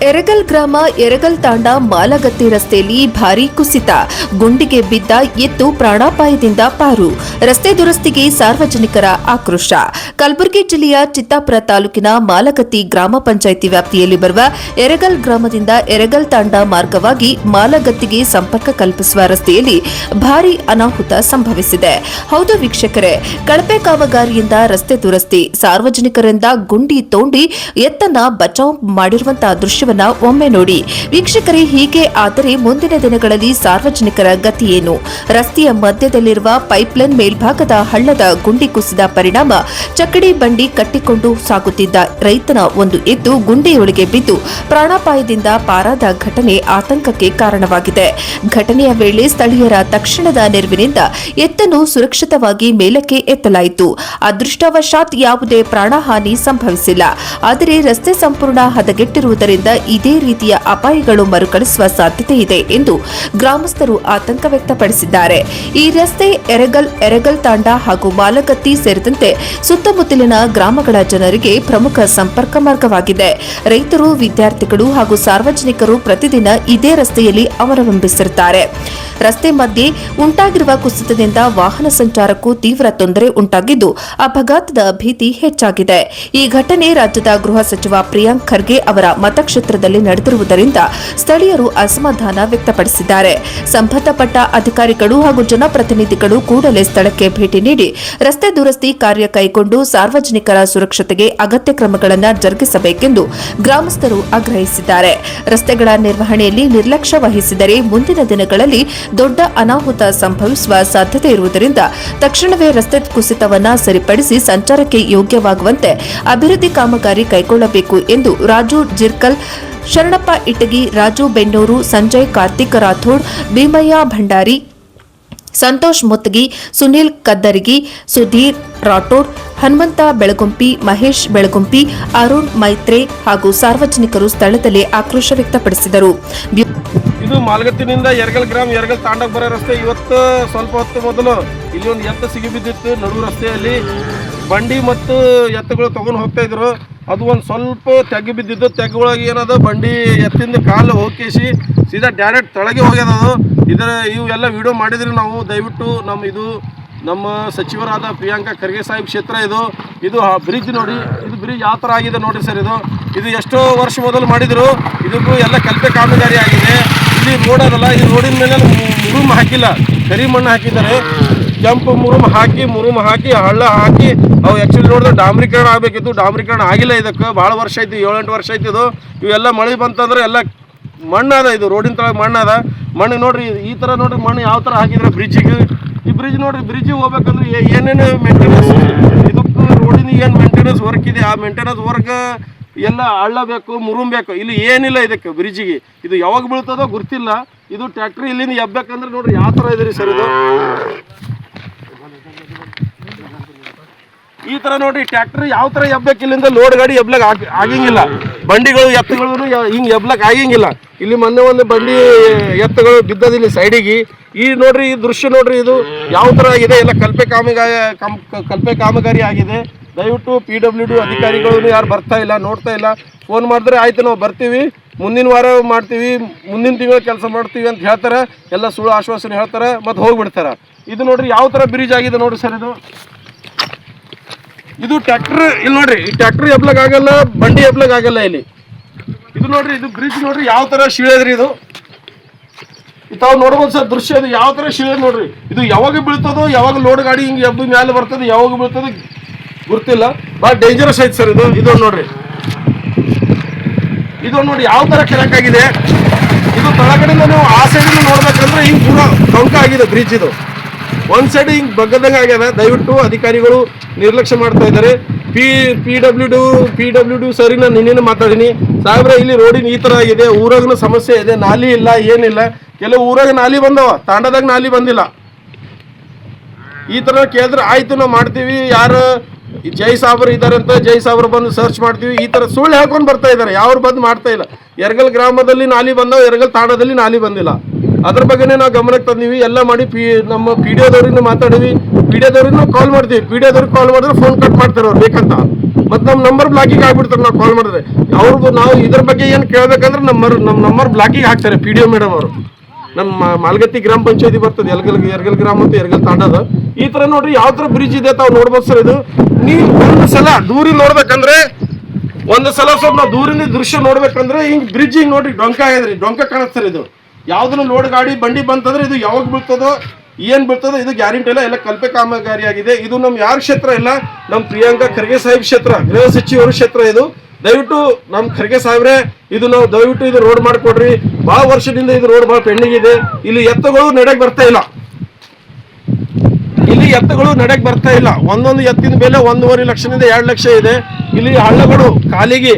ಎರಗಲ್ ಗ್ರಾಮ ಎರಗಲ್ ತಾಂಡ ಮಾಲಗತ್ತಿ ರಸ್ತೆಯಲ್ಲಿ ಭಾರೀ ಕುಸಿತ, ಗುಂಡಿಗೆ ಬಿದ್ದ ಎತ್ತು ಪ್ರಾಣಾಪಾಯದಿಂದ ಪಾರು. ರಸ್ತೆ ದುರಸ್ತಿಗೆ ಸಾರ್ವಜನಿಕರ ಆಕ್ರೋಶ. ಕಲಬುರಗಿ ಜಿಲ್ಲೆಯ ಚಿತ್ತಾಪುರ ತಾಲೂಕಿನ ಮಾಲಗತ್ತಿ ಗ್ರಾಮ ಪಂಚಾಯಿತಿ ವ್ಯಾಪ್ತಿಯಲ್ಲಿ ಬರುವ ಎರಗಲ್ ಗ್ರಾಮದಿಂದ ಎರಗಲ್ ತಾಂಡ ಮಾರ್ಗವಾಗಿ ಮಾಲಗತ್ತಿಗೆ ಸಂಪರ್ಕ ಕಲ್ಪಿಸುವ ರಸ್ತೆಯಲ್ಲಿ ಭಾರೀ ಅನಾಹುತ ಸಂಭವಿಸಿದೆ. ಹೌದು ವೀಕ್ಷಕರೇ, ಕಳಪೆ ಕಾಮಗಾರಿಯಿಂದ ರಸ್ತೆ ದುರಸ್ತಿ, ಸಾರ್ವಜನಿಕರಿಂದ ಗುಂಡಿ ತೋಂಡಿ ಎತ್ತನ್ನ ಬಚಾವ್ ಮಾಡಿರುವಂತಹ ದೃಶ್ಯ ಒಮ್ಮೆ ನೋಡಿ ವೀಕ್ಷಕರೇ. ಹೀಗೆ ಆದರೆ ಮುಂದಿನ ದಿನಗಳಲ್ಲಿ ಸಾರ್ವಜನಿಕರ ಗತಿ ಏನು? ರಸ್ತೆಯ ಮಧ್ಯದಲ್ಲಿರುವ ಪೈಪ್ಲೈನ್ ಮೇಲ್ಭಾಗದ ಹಳ್ಳದ ಗುಂಡಿ ಕುಸಿದ ಪರಿಣಾಮ ಚಕ್ಕಡಿ ಬಂಡಿ ಕಟ್ಟಿಕೊಂಡು ಸಾಗುತ್ತಿದ್ದ ರೈತನ ಒಂದು ಎತ್ತು ಗುಂಡಿಯೊಳಗೆ ಬಿದ್ದು ಪ್ರಾಣಾಪಾಯದಿಂದ ಪಾರಾದ ಘಟನೆ ಆತಂಕಕ್ಕೆ ಕಾರಣವಾಗಿದೆ. ಘಟನೆಯ ವೇಳೆ ಸ್ಥಳೀಯರ ತಕ್ಷಣದ ನೆರವಿನಿಂದ ಎತ್ತನ್ನು ಸುರಕ್ಷಿತವಾಗಿ ಮೇಲಕ್ಕೆ ಎತ್ತಲಾಯಿತು. ಅದೃಷ್ಟವಶಾತ್ ಯಾವುದೇ ಪ್ರಾಣಹಾನಿ ಸಂಭವಿಸಿಲ್ಲ. ಆದರೆ ರಸ್ತೆ ಸಂಪೂರ್ಣ ಹದಗೆಟ್ಟಿರುವುದರಿಂದ ಇದೇ ರೀತಿಯ ಅಪಾಯಗಳು ಮರುಕಳಿಸುವ ಸಾಧ್ಯತೆ ಇದೆ ಎಂದು ಗ್ರಾಮಸ್ಥರು ಆತಂಕ ವ್ಯಕ್ತಪಡಿಸಿದ್ದಾರೆ. ಈ ರಸ್ತೆ ಎರಗಲ್ ತಾಂಡ ಹಾಗೂ ಮಾಲಗತ್ತಿ ಸೇರಿದಂತೆ ಸುತ್ತಮುತ್ತಲಿನ ಗ್ರಾಮಗಳ ಜನರಿಗೆ ಪ್ರಮುಖ ಸಂಪರ್ಕ ಮಾರ್ಗವಾಗಿದೆ. ರೈತರು, ವಿದ್ಯಾರ್ಥಿಗಳು ಹಾಗೂ ಸಾರ್ವಜನಿಕರು ಪ್ರತಿದಿನ ಇದೇ ರಸ್ತೆಯಲ್ಲಿ ಅವಲಂಬಿಸಿರುತ್ತಾರೆ. ರಸ್ತೆ ಮಧ್ಯೆ ಉಂಟಾಗಿರುವ ಕುಸಿತದಿಂದ ವಾಹನ ಸಂಚಾರಕ್ಕೂ ತೀವ್ರ ತೊಂದರೆ ಉಂಟಾಗಿದ್ದು ಅಪಘಾತದ ಭೀತಿ ಹೆಚ್ಚಾಗಿದೆ. ಈ ಘಟನೆ ರಾಜ್ಯದ ಗೃಹ ಸಚಿವ ಪ್ರಿಯಾಂಕ್ ಖರ್ಗೆ ಅವರ ಮತಕ್ಷೇತ್ರದಲ್ಲಿ ನಡೆದಿರುವುದರಿಂದ ಸ್ಥಳೀಯರು ಅಸಮಾಧಾನ ವ್ಯಕ್ತಪಡಿಸಿದ್ದಾರೆ. ಸಂಬಂಧಪಟ್ಟ ಅಧಿಕಾರಿಗಳು ಹಾಗೂ ಜನಪ್ರತಿನಿಧಿಗಳು ಕೂಡಲೇ ಸ್ಥಳಕ್ಕೆ ಭೇಟಿ ನೀಡಿ ರಸ್ತೆ ದುರಸ್ತಿ ಕಾರ್ಯ ಕೈಗೊಂಡು ಸಾರ್ವಜನಿಕರ ಸುರಕ್ಷತೆಗೆ ಅಗತ್ಯ ಕ್ರಮಗಳನ್ನು ಜರುಗಿಸಬೇಕೆಂದು ಗ್ರಾಮಸ್ಥರು ಆಗ್ರಹಿಸಿದ್ದಾರೆ. ರಸ್ತೆಗಳ ನಿರ್ವಹಣೆಯಲ್ಲಿ ನಿರ್ಲಕ್ಷ್ಯ ವಹಿಸಿದರೆ ಮುಂದಿನ ದಿನಗಳಲ್ಲಿ ದೊಡ್ಡ ಅನಾಹುತ ಸಂಭವಿಸುವ ಸಾಧ್ಯತೆ ಇರುವುದರಿಂದ ತಕ್ಷಣವೇ ರಸ್ತೆ ಕುಸಿತವನ್ನು ಸರಿಪಡಿಸಿ ಸಂಚಾರಕ್ಕೆ ಯೋಗ್ಯವಾಗುವಂತೆ ಅಭಿವೃದ್ಧಿ ಕಾಮಗಾರಿ ಕೈಗೊಳ್ಳಬೇಕು ಎಂದು ರಾಜು ಜಿರ್ಕಲ್, ಶರಣಪ್ಪ ಇಟಗಿ, ರಾಜು ಬೆನ್ನೂರು, ಸಂಜಯ್ ಕಾರ್ತಿಕ್ ರಾಥೋಡ್, ಭೀಮಯ್ಯ ಭಂಡಾರಿ, ಸಂತೋಷ್ ಮುತ್ತಗಿ, ಸುನೀಲ್ ಕದ್ದರಿಗಿ, ಸುಧೀರ್ ರಾಠೋಡ್, ಹನುಮಂತ ಬೆಳಗುಂಪಿ, ಮಹೇಶ್ ಬೆಳಗುಂಪಿ, ಅರುಣ್ ಮೈತ್ರೆ ಹಾಗೂ ಸಾರ್ವಜನಿಕರು ಸ್ಥಳದಲ್ಲಿ ಆಕ್ರೋಶ ವ್ಯಕ್ತಪಡಿಸಿದರು. ಇದು ಮಾಲಗತ್ತಿನಿಂದ ಎರಗಲ್ ಗ್ರಾಮ ಎರಗಲ್ ತಾಂಡಕ್ಕೆ ಬರೋ ರಸ್ತೆ. ಇವತ್ತು ಸ್ವಲ್ಪ ಹೊತ್ತು ಮೊದಲು ಇಲ್ಲಿ ಒಂದು ಎತ್ತು ಸಿಗಿಬಿದ್ದಿತ್ತು. ನಡು ರಸ್ತೆಯಲ್ಲಿ ಬಂಡಿ ಮತ್ತು ಎತ್ತುಗಳು ತಗೊಂಡು ಹೋಗ್ತಾ ಇದ್ರು. ಅದು ಒಂದು ಸ್ವಲ್ಪ ತೆಗ್ಗು ಬಿದ್ದಿದ್ದು. ತೆಗ್ಗೊಳಗೆ ಏನದ ಬಂಡಿ ಎತ್ತಿಂದ ಕಾಲು ಹೋಗಿಸಿ ಸೀದಾ ಡೈರೆಕ್ಟ್ ತಳಗೆ ಹೋಗ್ಯದ. ಇವೆಲ್ಲ ವಿಡಿಯೋ ಮಾಡಿದ್ರಿ ನಾವು. ದಯವಿಟ್ಟು ನಮ್ಮ ಸಚಿವರಾದ ಪ್ರಿಯಾಂಕ ಖರ್ಗೆ ಸಾಹೇಬ್ ಕ್ಷೇತ್ರ ಇದು ಬ್ರಿಡ್ಜ್ ನೋಡಿ. ಇದು ಬ್ರಿಡ್ಜ್ ಯಾವ ಥರ ಆಗಿದೆ ನೋಡಿ ಸರ್. ಇದು ಎಷ್ಟೋ ವರ್ಷ ಮೊದಲು ಮಾಡಿದರು. ಇದಕ್ಕೂ ಎಲ್ಲ ಕಲ್ಪೆ ಕಾಮಗಾರಿ ಆಗಿದೆ. ಇಲ್ಲಿ ರೋಡ್ ಅದಲ್ಲ, ಈ ರೋಡಿನ ಮೇಲೆ ಮುರುಮ್ ಹಾಕಿಲ್ಲ, ಕರಿ ಮಣ್ಣು ಹಾಕಿದ್ದಾರೆ. ಕೆಂಪು ಮುರುಮ್ ಹಾಕಿ ಹಳ್ಳ ಹಾಕಿ ಅವು ಆ್ಯಕ್ಚುಲಿ ನೋಡಿದ್ರೆ ಡಾಂಬರೀಕರಣ ಆಗಬೇಕಿತ್ತು. ಡಾಂಬರೀಕರಣ ಆಗಿಲ್ಲ. ಇದಕ್ಕೆ ಭಾಳ ವರ್ಷ ಆಯ್ತು, 7-8 ವರ್ಷ ಆಯ್ತು. ಇವೆಲ್ಲ ಮಳೆ ಬಂತಂದ್ರೆ ಎಲ್ಲ ಮಣ್ಣು ಅದ. ಇದು ರೋಡಿನ ತಳಗೆ ಮಣ್ಣು ಅದ. ಮಣ್ಣು ನೋಡ್ರಿ, ಈ ಥರ ನೋಡ್ರಿ ಮಣ್ಣು ಯಾವ ಥರ ಹಾಕಿದ್ರೆ ಬ್ರಿಡ್ಜಿಗೆ. ಈ ಬ್ರಿಡ್ಜ್ ನೋಡ್ರಿ, ಬ್ರಿಡ್ಜಿಗೆ ಹೋಗ್ಬೇಕಂದ್ರೆ ಏನೇನು ಮೇಂಟೆನೆನ್ಸ್, ಇದಕ್ಕೆ ರೋಡಿನ ಏನು ಮೇಂಟೆನೆನ್ಸ್ ವರ್ಕ್ ಇದೆ, ಆ ಮೇಂಟೆನೆನ್ಸ್ ವರ್ಕ್ ಎಲ್ಲ ಹಳ್ಳ ಬೇಕು, ಮುರುಮ್ ಬೇಕು. ಇಲ್ಲಿ ಏನಿಲ್ಲ ಇದಕ್ಕೆ ಬ್ರಿಡ್ಜಿಗೆ. ಇದು ಯಾವಾಗ ಬೀಳ್ತದೋ ಗೊತ್ತಿಲ್ಲ. ಇದು ಟ್ಯಾಕ್ಟ್ರಿ ಇಲ್ಲಿಂದ ಎಬ್ಬೇಕಂದ್ರೆ ನೋಡ್ರಿ ಯಾವ ಥರ ಇದೆ ರೀ ಸರ್. ಈ ಥರ ನೋಡ್ರಿ ಟ್ಯಾಕ್ಟ್ರಿ ಯಾವ ಥರ ಎಬ್ಬೇಕು. ಇಲ್ಲಿಂದ ಲೋಡ್ ಗಾಡಿ ಎಬ್ಲಕ್ ಆಗಂಗಿಲ್ಲ. ಬಂಡಿಗಳು ಎತ್ತುಗಳು ಹಿಂಗೆ ಎಬ್ಲಕ್ ಆಗಂಗಿಲ್ಲ. ಇಲ್ಲಿ ಮೊನ್ನೆ ಒಂದು ಬಂಡಿ ಎತ್ತುಗಳು ಬಿದ್ದದಿಲ್ಲಿ ಸೈಡಿಗೆ. ಈ ನೋಡ್ರಿ, ಈ ದೃಶ್ಯ ನೋಡ್ರಿ, ಇದು ಯಾವ ಥರ ಆಗಿದೆ. ಎಲ್ಲ ಕಲ್ಪೆ ಕಾಮಗಾರಿ ಆಗಿದೆ. ದಯವಿಟ್ಟು PWD ಅಧಿಕಾರಿಗಳು ಯಾರು ಬರ್ತಾ ಇಲ್ಲ, ನೋಡ್ತಾ ಇಲ್ಲ. ಫೋನ್ ಮಾಡಿದ್ರೆ ಆಯ್ತು ನಾವು ಬರ್ತೀವಿ, ಮುಂದಿನ ವಾರ ಮಾಡ್ತೀವಿ, ಮುಂದಿನ ತಿಂಗಳು ಕೆಲಸ ಮಾಡ್ತೀವಿ ಅಂತ ಹೇಳ್ತಾರೆ. ಎಲ್ಲ ಸುಳ್ಳು ಆಶ್ವಾಸನೆ ಹೇಳ್ತಾರೆ, ಮತ್ತು ಹೋಗ್ಬಿಡ್ತಾರೆ. ಇದು ನೋಡ್ರಿ ಯಾವ ಥರ ಬ್ರಿಡ್ಜ್ ಆಗಿದೆ ನೋಡ್ರಿ ಸರ್. ಇದು ಟ್ರ್ಯಾಕ್ಟರ್ ಇಲ್ಲಿ ನೋಡ್ರಿ, ಈ ಟ್ರ್ಯಾಕ್ಟರ್ ಎಬ್ಲಕ್ ಆಗಲ್ಲ, ಬಂಡಿ ಎಬ್ಲಕ್ ಆಗಲ್ಲ ಇಲ್ಲಿ. ಇದು ನೋಡ್ರಿ, ಇದು ಬ್ರಿಡ್ಜ್ ನೋಡ್ರಿ ಯಾವ ಥರ ಶೀಳದ್ರಿ. ಇದು ತಾವು ನೋಡ್ಬೋದು ಸರ್ ದೃಶ್ಯ. ಇದು ಯಾವ ಥರ ಶೀಳದ್ ನೋಡ್ರಿ. ಇದು ಯಾವಾಗ ಬೀಳ್ತದೋ, ಯಾವಾಗ ಲೋಡ್ ಗಾಡಿ ಹಿಂಗೆ ಎಬ್ಬ ಮೇಲೆ ಬರ್ತದೆ, ಯಾವಾಗ ಬೀಳ್ತದೆ ಗೊತ್ತಿಲ್ಲ. ಭಾಳ ಡೇಂಜರಸ್ ಐತೆ ಸರ್ ಇದು ನೋಡ್ರಿ. ಇದು ನೋಡಿ ಯಾವ ಥರ ಕೆಳಕಾಗಿದೆ. ಇದು ತಳಗಡೆಯಿಂದ ನೀವು ಆ ಸೈಡಿಂದ ನೋಡ್ಬೇಕಂದ್ರೆ ಹಿಂಗೆ ಪೂರ ಟೊಂಕ ಆಗಿದೆ ಬ್ರಿಡ್ಜ್. ಇದು ಒಂದು ಸೈಡ್ ಹಿಂಗೆ ಬಗ್ಗದಂಗೆ ಆಗ್ಯದ. ದಯವಿಟ್ಟು ಅಧಿಕಾರಿಗಳು ನಿರ್ಲಕ್ಷ್ಯ ಮಾಡ್ತಾ ಇದ್ದಾರೆ. PWD ಸರಿ, ನಾನು ನಿನ್ನೆ ಮಾತಾಡೀನಿ ಸಾಹೇಬ್ರೆ. ಇಲ್ಲಿ ರೋಡಿನ ಈ ಥರ ಆಗಿದೆ. ಊರಾಗನ ಸಮಸ್ಯೆ ಇದೆ, ನಾಲಿ ಇಲ್ಲ, ಏನಿಲ್ಲ. ಕೆಲವು ಊರಾಗ ನಾಲಿ ಬಂದವ, ತಾಂಡದಾಗ ನಾಲಿ ಬಂದಿಲ್ಲ. ಈ ಥರ ಕೇಳಿದ್ರೆ ಆಯಿತು ನಾವು ಮಾಡ್ತೀವಿ, ಯಾರು ಜೈ ಸಾಬ್ರು ಇದ್ದಾರಂತ ಜೈ ಸಾಬ್ರು ಬಂದು ಸರ್ಚ್ ಮಾಡ್ತೀವಿ. ಈ ಥರ ಸುಳ್ಳು ಹೇಳ್ಕೊಂಡು ಬರ್ತಾ ಇದ್ದಾರೆ. ಯಾರು ಬಂದು ಮಾಡ್ತಾ ಇಲ್ಲ. ಎರಗಲ್ ಗ್ರಾಮದಲ್ಲಿ ನಾಲಿ ಬಂದವ, ಎರಗಲ್ ತಾಂಡದಲ್ಲಿ ನಾಲಿ ಬಂದಿಲ್ಲ. ಅದ್ರ ಬಗ್ಗೆನೇ ನಾವು ಗಮನಕ್ಕೆ ತಂದೀವಿ. ಎಲ್ಲ ಮಾಡಿ ನಮ್ಮ PDOದವ್ರಿಂದ ಮಾತಾಡಿವಿ. PDOದವ್ರಿಗೆ ನಾವು ಕಾಲ್ ಮಾಡ್ತೀವಿ. PDOದವ್ರಿಗೆ ಕಾಲ್ ಮಾಡಿದ್ರೆ ಫೋನ್ ಕಟ್ ಮಾಡ್ತಾರೆ ಅವ್ರು ಬೇಕಂತ. ಮತ್ತು ನಮ್ಮ ನಂಬರ್ ಬ್ಲಾಕಿಗೆ ಆಗ್ಬಿಡ್ತಾರೆ ನಾವು ಕಾಲ್ ಮಾಡಿದ್ರೆ. ಅವ್ರದ್ದು ನಾವು ಇದ್ರ ಬಗ್ಗೆ ಏನು ಕೇಳಬೇಕಂದ್ರೆ ನಮ್ಮ ನಂಬರ್ ಬ್ಲಾಕಿಗೆ ಹಾಕ್ತಾರೆ PDO ಮೇಡಮ್ ಅವರು. ನಮ್ಮ ಮಾಲ್ಗತ್ತಿ ಗ್ರಾಮ ಪಂಚಾಯತಿ ಬರ್ತದೆ, ಯರಗಲ್ ಗ್ರಾಮ ಮತ್ತು ಯರಗಲ್ ತಾಂಡದ. ಈ ಥರ ನೋಡ್ರಿ ಯಾವ ಥರ ಬ್ರಿಡ್ಜ್ ಇದೆ ತಾವು ನೋಡ್ಬೋದು ಸರ್. ಇದು ನೀವು ಒಂದು ಸಲ ದೂರಿಂದ ನೋಡ್ಬೇಕಂದ್ರೆ, ಒಂದು ಸಲ ಸ್ವಲ್ಪ ನಾವು ದೂರಿಂದ ದೃಶ್ಯ ನೋಡ್ಬೇಕಂದ್ರೆ ಹಿಂಗೆ ಬ್ರಿಡ್ಜ್ ಹಿಂಗೆ ನೋಡ್ರಿ ಡೊಂಕ ಆಗಿದ್ರಿ, ಡೊಂಕ ಕಾಣಿಸ್ತಾರೆ. ಇದು ಯಾವ್ದನ್ನು ಲೋಡ್ ಗಾಡಿ ಬಂಡಿ ಬಂತಂದ್ರೆ ಇದು ಯಾವಾಗ ಬೀಳ್ತದೋ ಏನು ಬೀಳ್ತದೋ ಇದು ಗ್ಯಾರಂಟಿ ಇಲ್ಲ. ಎಲ್ಲ ಕಲ್ಪೆ ಕಾಮಗಾರಿ ಆಗಿದೆ. ಇದು ನಮ್ಮ ಯಾರ ಕ್ಷೇತ್ರ ಇಲ್ಲ, ನಮ್ಮ ಪ್ರಿಯಾಂಕಾ ಖರ್ಗೆ ಸಾಹೇಬ್ ಕ್ಷೇತ್ರ, ಗೃಹ ಸಚಿವರ ಕ್ಷೇತ್ರ. ಇದು ದಯವಿಟ್ಟು ನಮ್ಮ ಖರ್ಗೆ ಸಾಹೇಬ್ರೆ ಇದು ನಾವು ದಯವಿಟ್ಟು ಇದು ರೋಡ್ ಮಾಡಿಕೊಡ್ರಿ. ಭಾಳ ವರ್ಷದಿಂದ ಇದು ರೋಡ್ ಭಾಳ ಪೆಂಡಿಂಗ್ ಇದೆ. ಇಲ್ಲಿ ಎತ್ತುಗಳು ನಡೆಯಕ್ಕೆ ಬರ್ತಾ ಇಲ್ಲ, ಇಲ್ಲಿ ಎತ್ತುಗಳು ನಡೆಯಕ್ಕೆ ಬರ್ತಾ ಇಲ್ಲ. ಒಂದೊಂದು ಎತ್ತಿನ ಬೆಲೆ 1.5 ಲಕ್ಷದಿಂದ 2 ಲಕ್ಷ ಇದೆ. ಇಲ್ಲಿ ಹಳ್ಳಗಳು ಕಾಲಿಗೆ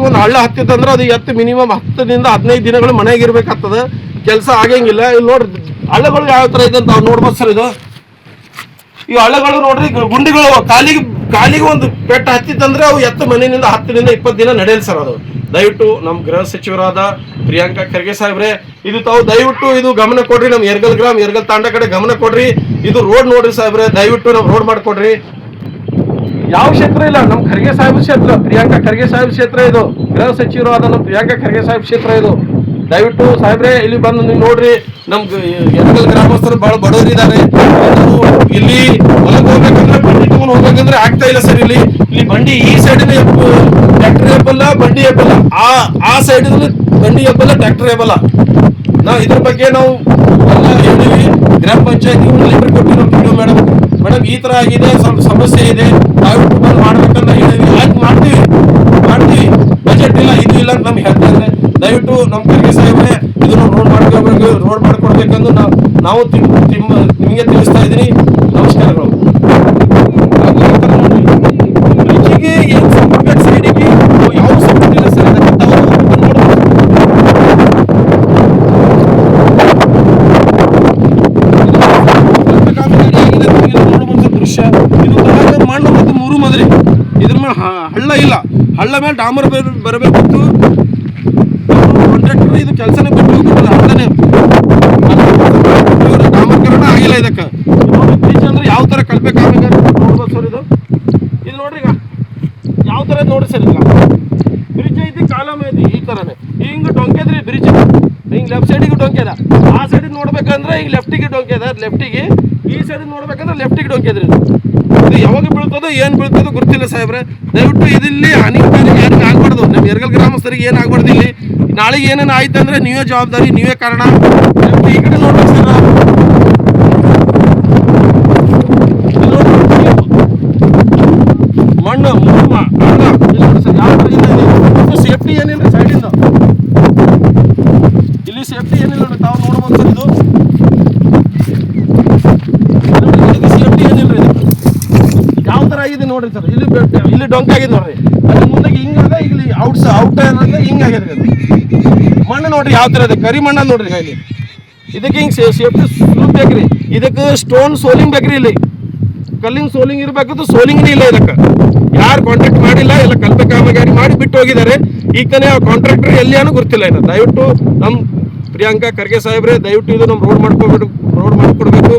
ಒಂದು ಹಳ್ಳ ಹತ್ತಿತ್ತಂದ್ರೆ ಅದು ಎತ್ತು ಮಿನಿಮಮ್ 10 ದಿಂದ 15 ದಿನಗಳು ಮನೆಗೆ ಇರ್ಬೇಕಾಗ್ತದೆ, ಕೆಲಸ ಆಗಂಗಿಲ್ಲ. ಇಲ್ಲಿ ನೋಡ್ರಿ ಹಳ್ಳಗಳು ಯಾವ ಥರ ಇದೆ ಅಂತ ಅವ್ರು ನೋಡ್ಬೋದು ಸರ್. ಇದು ಈ ಹಳ್ಳಗಳು ನೋಡ್ರಿ, ಗುಂಡಿಗಳು ಕಾಲಿಗೆ ಒಂದು ಪೆಟ್ಟು ಹತ್ತಿತ್ತಂದ್ರೆ ಅವು ಎತ್ತು ಮನೆಯಿಂದ 10 ರಿಂದ 20 ದಿನ ನಡೆಯಲ್ಲ ಸರ್. ಅದು ದಯವಿಟ್ಟು ನಮ್ಮ ಗೃಹ ಸಚಿವರಾದ ಪ್ರಿಯಾಂಕಾ ಖರ್ಗೆ ಸಾಹೇಬ್ರೆ ಇದು ತಾವು ದಯವಿಟ್ಟು ಇದು ಗಮನ ಕೊಡ್ರಿ. ನಮ್ಮ ಯರಗಲ್ ಗ್ರಾಮ ಯರಗಲ್ ತಾಂಡ ಕಡೆ ಗಮನ ಕೊಡ್ರಿ. ಇದು ರೋಡ್ ನೋಡ್ರಿ ಸಾಹೇಬ್ರೆ, ದಯವಿಟ್ಟು ನಾವು ರೋಡ್ ಮಾಡಿಕೊಡ್ರಿ. ಯಾವ ಕ್ಷೇತ್ರ ಇಲ್ಲ, ನಮ್ಮ ಖರ್ಗೆ ಸಾಹೇಬ್ ಕ್ಷೇತ್ರ, ಪ್ರಿಯಾಂಕಾ ಖರ್ಗೆ ಸಾಹೇಬ್ ಕ್ಷೇತ್ರ. ಇದು ಗೃಹ ಸಚಿವರಾದ ನಮ್ಮ ಪ್ರಿಯಾಂಕಾ ಖರ್ಗೆ ಸಾಹೇಬ್ ಕ್ಷೇತ್ರ. ಇದು ದಯವಿಟ್ಟು ಸಾಹೇಬ್ರೆ ಇಲ್ಲಿ ಬಂದು ನೀವು ನೋಡ್ರಿ. ನಮ್ಗೆ ಯರಗಲ್ ಗ್ರಾಮಸ್ಥರು ಬಹಳ ಬಡವರಿದ್ದಾರೆ. ಇಲ್ಲಿ ಹೊಲಕ್ಕೆ ಹೋಗ್ಬೇಕಂದ್ರೆ ಬಂಡಿ ತಗೊಂಡು ಹೋಗ್ಬೇಕಂದ್ರೆ ಆಗ್ತಾ ಇಲ್ಲ ಸರ್. ಇಲ್ಲಿ ಬಂಡಿ ಈ ಸೈಡಿನ ಟ್ರ್ಯಾಕ್ಟರ್ ಎಬ್ಬಲ್ಲ, ಬಂಡಿ ಎಬ್ಬಲ್ಲ. ಆ ಸೈಡಿನಲ್ಲಿ ಬಂಡಿ ಎಬ್ಬಲ್ಲ, ಟ್ರ್ಯಾಕ್ಟರ್ ಎಬ್ಬಲ್ಲ. ನಾವು ಇದ್ರ ಬಗ್ಗೆ ನಾವು ಎಲ್ಲ ಹೇಳಿವಿ. ಗ್ರಾಮ ಪಂಚಾಯತಿ ಲೆಟರ್ ಕೊಟ್ಟಿರೋ PDO ಮೇಡಮ್ ಈ ಥರ ಆಗಿದೆ, ಸ್ವಲ್ಪ ಸಮಸ್ಯೆ ಇದೆ, ದಯವಿಟ್ಟು ಬಂದು ಮಾಡ್ಬೇಕಂತ ಹೇಳಿವಿ. ಆಯ್ತು ಮಾಡ್ತೀವಿ, ಬಜೆಟ್ ಇಲ್ಲ ಇದು ಇಲ್ಲ ಅಂತ ನಮ್ಗೆ ಹೇಳ್ತಾ ಇದ್ದಾರೆ. ದಯವಿಟ್ಟು ನಮ್ಮ ಖರ್ಗೆ ಸಾಹೇಬ್ರೆ ಇದನ್ನು ರೋಡ್ ಮಾಡ್ಕೊಡ್ಬೇಕಂದು ನಾವು ನಿಮಗೆ ತಿಳಿಸ್ತಾ ಇದ್ದೀನಿ. ನಮಸ್ಕಾರಗಳು. ಬ್ರಿಡ್ಜಿಗೆ ಏನು ಸಪೋರ್ಟ್ ಸೈಡಿಗೆ ಯಾವ ಸಪೋರ್ಟ್ ಇಲ್ಲ ಸರ್. ದೃಶ್ಯ ಇದು ಮಣ್ಣು ಮತ್ತು 3 ಮದ್ರಿ. ಇದ್ರ ಮೇಲೆ ಹಳ್ಳ ಇಲ್ಲ, ಹಳ್ಳ ಮೇಲೆ ಡಾಮರ್ ಬರಬೇಕಿತ್ತು. ಕಾಂಟ್ರಾಕ್ಟರ್ ಇದು ಕೆಲಸನೇ ಬಿಟ್ಟು ಹೋಗ್ಬಿಟ್ಟದ, ಹಳ್ಳನೇ ಡಾಮರ್ಕರಣ ಆಗಿಲ್ಲ. ಇದಕ್ಕೆ ಬ್ರಿಡ್ಜ್ ಅಂದ್ರೆ ಯಾವ ಥರ ಕಲ್ಪೆ ಕಾಮಗಾರಿ ನೋಡ್ಬೋದು ಸರ್. ಇದು ನೋಡ್ರಿ, ಈಗ ಯಾವ ಥರ ನೋಡಿ ಸರ್. ಈಗ ಬ್ರಿಡ್ಜ್ ಐತಿ, ಕಾಲಮ್ ಐತಿ, ಈ ಥರನೇ ಹಿಂಗೆ ಡೊಂಕೆದ್ರಿ ಬ್ರಿಡ್ಜ್. ಹಿಂಗೆ ಲೆಫ್ಟ್ ಸೈಡಿಗೆ ಡೊಂಕ್ಯದ, ಆ ಸೈಡಿಗೆ ನೋಡ್ಬೇಕಂದ್ರೆ ಈಗ ಲೆಫ್ಟಿಗೆ ಡೊಂಕ್ಯದ, ಲೆಫ್ಟಿಗೆ. ಈ ಸೈಡ್ ನೋಡ್ಬೇಕಂದ್ರೆ ಲೆಫ್ಟಿಗೆ ಡೊಂಕ್ಯದ್ರಿ. ಇದು ಯಾವಾಗ ಬೀಳ್ತದೋ ಏನು ಬೀಳ್ತದೋ ಗೊತ್ತಿಲ್ಲ ಸಾಹೇಬ್ರೆ. ದಯವಿಟ್ಟು ಇದಿಲ್ಲಿ ಹಾನಿಕಾರಿ ಯಾರಿಗೆ ಆಗ್ಬಾರ್ದು, ನಮ್ಮ ಯರಗಲ್ ಗ್ರಾಮಸ್ಥರಿಗೆ ಏನು ಆಗ್ಬಾರ್ದು. ಇಲ್ಲಿ ನಾಳೆಗೆ ಏನೇನು ಆಯ್ತು ಅಂದ್ರೆ ನೀವೇ ಜವಾಬ್ದಾರಿ, ನೀವೇ ಕಾರಣ. ಈ ಕಡೆ ನೋಡ್ಬೇಕು ಸರ್. ಮಣ್ಣು ನೋಡಿ ಸರ್, ಯಾವ ಥರ ಇದೆ. ಸೇಫ್ಟಿ ಏನಿಲ್ಲ ಸೈಡಿಂದ, ಇಲ್ಲಿ ಸೇಫ್ಟಿ ಏನಿಲ್ಲ ನೋಡಿ, ತಾವು ನೋಡ್ಬೋದು ಸರ್. ಇದು ಸೇಫ್ಟಿ ಏನಿಲ್ಲ. ಇದು ಯಾವ ಥರ ಆಗಿದೆ ನೋಡ್ರಿ ಸರ್. ಇಲ್ಲಿ ಡೊಂಕ ಆಗಿದೆ ನೋಡ್ರಿ. ಅದ್ರ ಮುಂದೆ ಹಿಂಗಾದ, ಇಲ್ಲಿ ಔಟರ್ ಹಿಂಗಾಗಿದೆ. ಅದು ಮಣ್ಣು ನೋಡ್ರಿ ಯಾವ ಥರ ಇದೆ, ಕರಿ ಮಣ್ಣ ನೋಡ್ರಿ. ಇಲ್ಲಿ ಇದಕ್ಕೆ ಹಿಂಗೆ ಸೇಫ್ಟಿ ಸ್ಲೂಪ್ ಬೇಕ್ರಿ. ಇದಕ್ಕೆ ಸ್ಟೋನ್ ಸೋಲಿಂಗ್ ಬೇಕ್ರಿ. ಇಲ್ಲಿ ಕಲ್ಲಿನ ಸೋಲಿಂಗ್ ಇರಬೇಕಂತ ಸೋಲಿಂಗ್ನೇ ಇಲ್ಲ. ಇದಕ್ಕೆ ಯಾರು ಕಾಂಟ್ಯಾಕ್ಟ್ ಮಾಡಿಲ್ಲ, ಎಲ್ಲ ಕಲ್ಪೆ ಕಾಮಗಾರಿ ಮಾಡಿ ಬಿಟ್ಟು ಹೋಗಿದ್ದಾರೆ. ಈಗ ತಾನೇ ಆ ಕಾಂಟ್ರಾಕ್ಟರ್ ಎಲ್ಲಿ ಅನ್ನೋ ಗೊತ್ತಿಲ್ಲ. ಇನ್ನು ದಯವಿಟ್ಟು ನಮ್ಮ ಪ್ರಿಯಾಂಕಾ ಖರ್ಗೆ ಸಾಹೇಬ್ರೆ ದಯವಿಟ್ಟು ಇದು ನಮ್ಮ ರೋಡ್ ಮಾಡಿಕೊಡ್ಬೇಕು.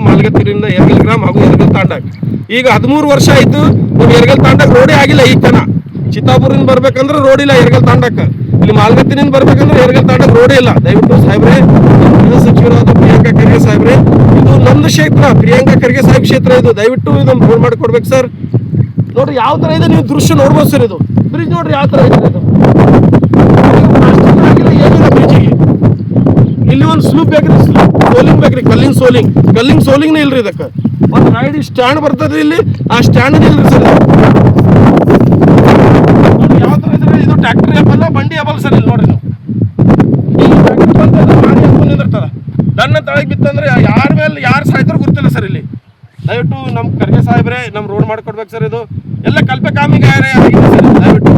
ಮಾಲ್ಗತ್ತಿರಿಂದ ಯರಗಲ್ ಗ್ರಾಮ ಹಾಗೂ ಯರಗಲ್ ತಾಂಡಕ್ಕೆ ಈಗ 13 ವರ್ಷ ಆಯಿತು. ನಮ್ಮ ಯರಗಲ್ ತಾಂಡಕ್ಕೆ ರೋಡೇ ಆಗಿಲ್ಲ. ಈಗ ತನ ಚಿತ್ತಾಪುರದಿಂದ ಬರ್ಬೇಕಂದ್ರೆ ರೋಡ್ ಇಲ್ಲ ಯರಗಲ್ ತಾಂಡಕ್ಕೆ. ಇಲ್ಲಿ ಮಾಲ್ಗತ್ತಿನಿಂದ ಬರ್ಬೇಕಂದ್ರೆ ಯರಗಲ್ ತಾಂಡಕ್ಕೆ ರೋಡೇ ಇಲ್ಲ. ದಯವಿಟ್ಟು ಸಾಹೇಬ್ರೆ, ಗೃಹ ಸಚಿವರಾದ ಪ್ರಿಯಾಂಕಾ ಖರ್ಗೆ ಸಾಹೇಬ್ರೆ ಇದು ನಮ್ದು ಕ್ಷೇತ್ರ, ಪ್ರಿಯಾಂಕಾ ಖರ್ಗೆ ಸಾಹೇಬ್ ಕ್ಷೇತ್ರ. ಇದು ದಯವಿಟ್ಟು ಇದನ್ನು ರೋಡ್ ಮಾಡಿಕೊಡ್ಬೇಕು ಸರ್. ನೋಡ್ರಿ ಯಾವ ಥರ ಇದೆ, ನೀವು ದೃಶ್ಯ ನೋಡ್ಬೋದು ಸರ್. ಇದು ಬ್ರಿಡ್ಜ್ ನೋಡ್ರಿ ಯಾವ ಥರ ಇದೆ. ಇದು ಆಗಿಲ್ಲ, ಏನಿಲ್ಲ ಬ್ರಿಡ್ಜಿಗೆ. ಇಲ್ಲಿ ಒಂದು ಸ್ಲೂಪ್ ಬೇಕ್ರಿ, ಸೋಲಿಂಗ್ ಬೇಕ್ರಿ, ಕಲ್ಲಿನ ಸೋಲಿಂಗ್ನೇ ಇಲ್ರಿ. ಇದಕ್ಕೆ ಒಂದು ರೈಡ್ ಸ್ಟ್ಯಾಂಡ್ ಬರ್ತದೆ. ಇಲ್ಲಿ ಆ ಸ್ಟ್ಯಾಂಡ್ ಇಲ್ರಿ ಸರ್. ನೋಡಿ ಯಾವ ಥರ ಇದ್ರೆ. ಇದು ಟ್ರ್ಯಾಕ್ಟರ್ ಎಬ್ಬಲ್ಲ, ಬಂಡಿ ಎಬ್ಬಲ್ಲ ಸರ್. ಇಲ್ಲಿ ನೋಡ್ರಿ, ನೀವು ಟ್ರ್ಯಾಕ್ಟರ್ ಬಂತಂದ್ರೆ ಗಾಡಿ ಎಬ್ಬ ನಿಂದಿರ್ತದೆ. ದನ್ನ ತಳಗೆ ಬಿತ್ತಂದ್ರೆ ಯಾರು ಸಾಯ್ತಾರೋ ಗೊತ್ತಿಲ್ಲ ಸರ್. ಇಲ್ಲಿ ದಯವಿಟ್ಟು ನಮ್ಮ ಖರ್ಗೆ ಸಾಹೇಬ್ರೆ ನಮ್ಮ ರೋಡ್ ಮಾಡಿಕೊಡ್ಬೇಕು ಸರ್. ಇದು ಎಲ್ಲ ಕಲ್ಪೆ ಕಾಮಗಾರಿ ಆಗಿದೆ ಸರ್. ದಯವಿಟ್ಟು